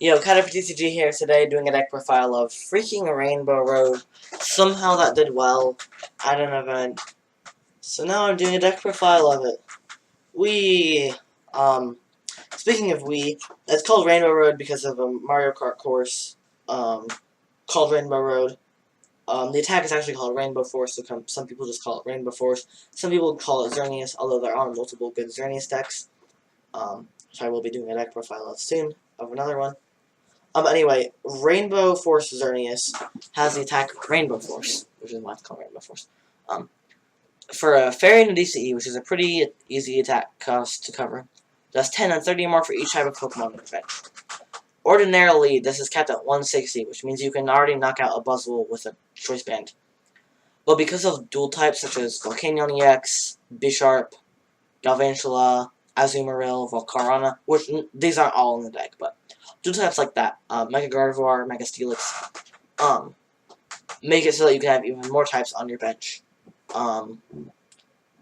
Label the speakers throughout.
Speaker 1: Yo, TCG here today doing a deck profile of freaking Rainbow Road. Somehow that did well at an event. So now I'm doing a deck profile of it. Speaking of it's called Rainbow Road because of a Mario Kart course, called Rainbow Road. The attack is actually called Rainbow Force, so some people just call it Rainbow Force. Some people call it Xerneas, although there are multiple good Xerneas decks. So I will be doing a deck profile of soon of another one. Anyway, Rainbow Force Xerneas has the attack Rainbow Force, which is why it's called Rainbow Force. For a Fairy and a DCE, which is a pretty easy attack cost to cover, does 10 and 30 more for each type of Pokemon in the bench. Ordinarily, this is capped at 160, which means you can already knock out a Buzzwole with a Choice Band. But because of dual types such as Volcanion EX, Bisharp, Galvantula, Azumarill, Volcarona, which these aren't all in the deck, but dual types like that, Mega Gardevoir, Mega Steelix, make it so that you can have even more types on your bench.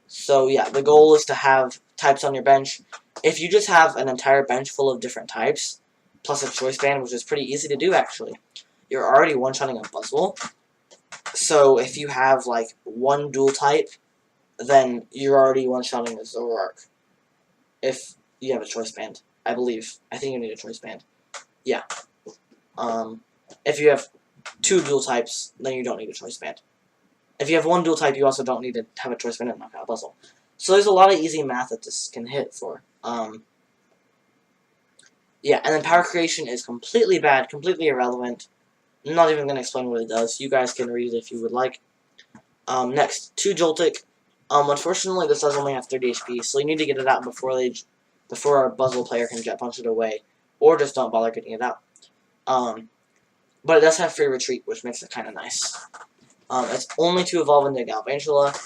Speaker 1: So yeah, the goal is to have types on your bench. If you just have an entire bench full of different types, plus a Choice Band, which is pretty easy to do actually, you're already one-shotting a Buzzwole. So if you have like one dual type, then you're already one-shotting a Zoroark. If you have a Choice Band, I believe. I think you need a Choice Band. Yeah. If you have two dual types, then you don't need a Choice Band. If you have one dual type, you also don't need to have a Choice Band and knock out a Buzzwole. So there's a lot of easy math that this can hit for. Yeah, and then Power Creation is completely bad, completely irrelevant. I'm not even going to explain what it does. You guys can read it if you would like. Next, 2 Joltik. Unfortunately, this does only have 30 HP, so you need to get it out before our Buzzwole player can Jet Punch it away. Or just don't bother getting it out. But it does have free retreat, which makes it kind of nice. It's only to evolve into Galvantula.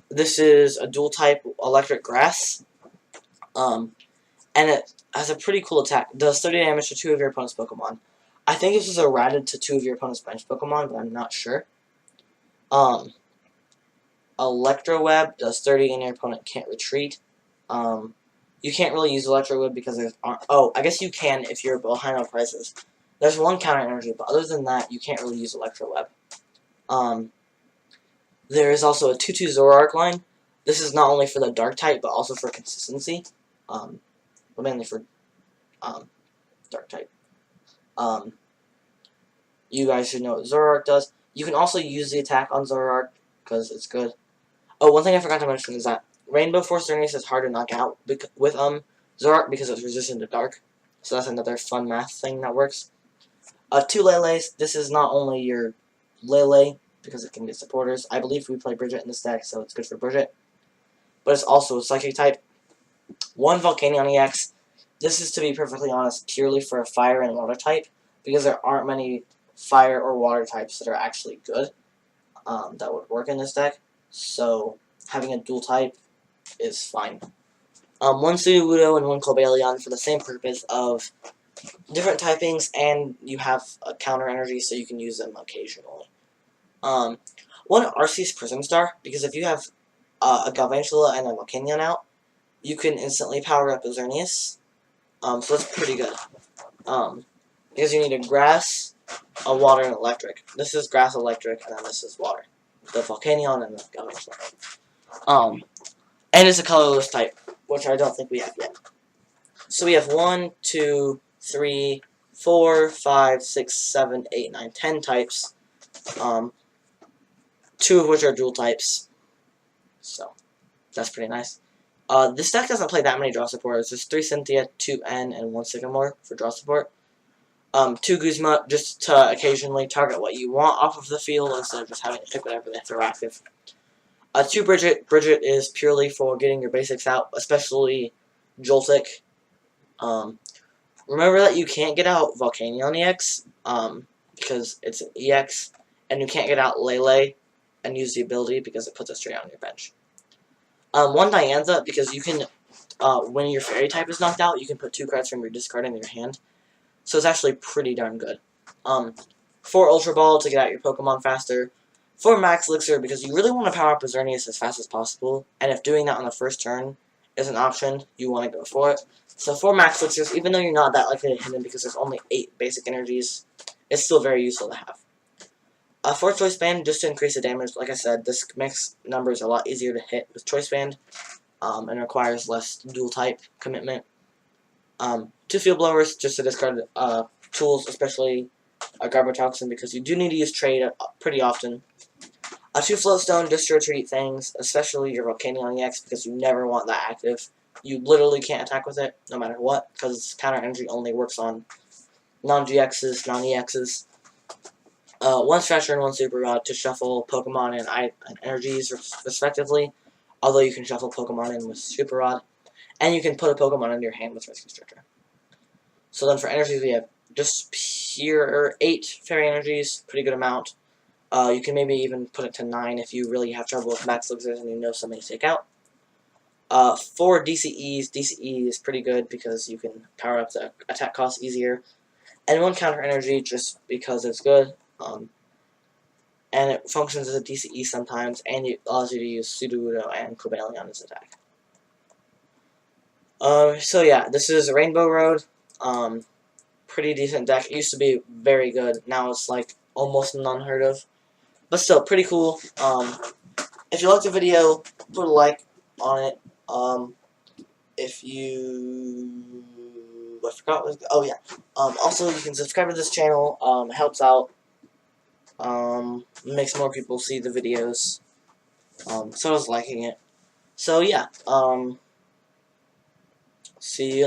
Speaker 1: This is a dual type electric grass. And it has a pretty cool attack. It does 30 damage to 2 of your opponent's Pokemon. I think this is errated to 2 of your opponent's bench Pokemon, but I'm not sure. Electro Web does 30 and your opponent can't retreat. You can't really use Electro Web because there's I guess you can if you're behind on prices. There's one counter energy, but other than that, you can't really use Electro Web. There is also a 2/2 Zoroark line. This is not only for the Dark type, but also for consistency. But mainly for Dark type. You guys should know what Zoroark does. You can also use the attack on Zoroark because it's good. Oh, one thing I forgot to mention is that Rainbow Force Xerneas is hard to knock out with Zoroark because it's resistant to Dark. So that's another fun math thing that works. 2 Lele's. This is not only your Lele because it can get supporters. I believe we play Brigette in this deck, so it's good for Brigette. But it's also a Psychic type. 1 Volcanion EX. This is, to be perfectly honest, purely for a Fire and Water type, because there aren't many Fire or Water types that are actually good that would work in this deck. So having a dual type is fine. 1 Sudowoodo and 1 Cobalion for the same purpose of different typings, and you have a counter energy, so you can use them occasionally. 1 Arceus Prism Star, because if you have a Galvantula and a Volcanion out, you can instantly power up a Xerneas. So that's pretty good. Because you need a Grass, a Water, and Electric. This is Grass, Electric, and then this is Water. The Volcanion and the Galvantula. And it's a Colorless type, which I don't think we have yet. So we have 1, 2, 3, 4, 5, 6, 7, 8, 9, 10 types. 2 of which are dual types. So, that's pretty nice. This deck doesn't play that many draw supporters. There's 3 Cynthia, 2 N, and 1 Sycamore for draw support. 2 Guzma, just to occasionally target what you want off of the field instead of just having to pick whatever they throw active. 2 Brigette. Brigette is purely for getting your basics out, especially Joltik. Remember that you can't get out Volcanion EX, because it's an EX, and you can't get out Lele and use the ability because it puts it straight on your bench. 1 Diantha, because you can, when your Fairy type is knocked out, you can put 2 cards from your discard in your hand. So it's actually pretty darn good. 4 Ultra Ball to get out your Pokemon faster. 4 Max Elixir, because you really want to power up a Xerneas as fast as possible, and if doing that on the first turn is an option, you want to go for it. So for Max Elixirs, even though you're not that likely to hit him because there's only 8 basic energies, it's still very useful to have. For Choice Band, just to increase the damage, like I said, this makes numbers a lot easier to hit with Choice Band, and requires less dual type commitment. 2 Field Blowers, just to discard tools, especially Garbotoxin, because you do need to use Trade pretty often. 2 Floatstone, just to retreat things, especially your Volcanion EX, because you never want that active. You literally can't attack with it, no matter what, because counter energy only works on non-GXs, non-EXs. 1 Stretcher and 1 Super Rod to shuffle Pokemon and energies, respectively, although you can shuffle Pokemon in with Super Rod, and you can put a Pokemon into your hand with Rescue Stretcher. So then for energies, we have just pure 8 Fairy Energies, pretty good amount. You can maybe even put it to 9 if you really have trouble with Max Elixirs and you know something to take out. 4 DCEs. DCE is pretty good because you can power up the attack cost easier. And 1 Counter Energy just because it's good. And it functions as a DCE sometimes, and it allows you to use Sudowoodo and Cobalion as attack. So yeah, this is Rainbow Road. Pretty decent deck. It used to be very good. Now it's like almost unheard of. But still, pretty cool. If you liked the video, put a like on it. If you... I forgot what... Oh, yeah. Also, you can subscribe to this channel. It helps out. Makes more people see the videos. So does liking it. So, yeah. See you in the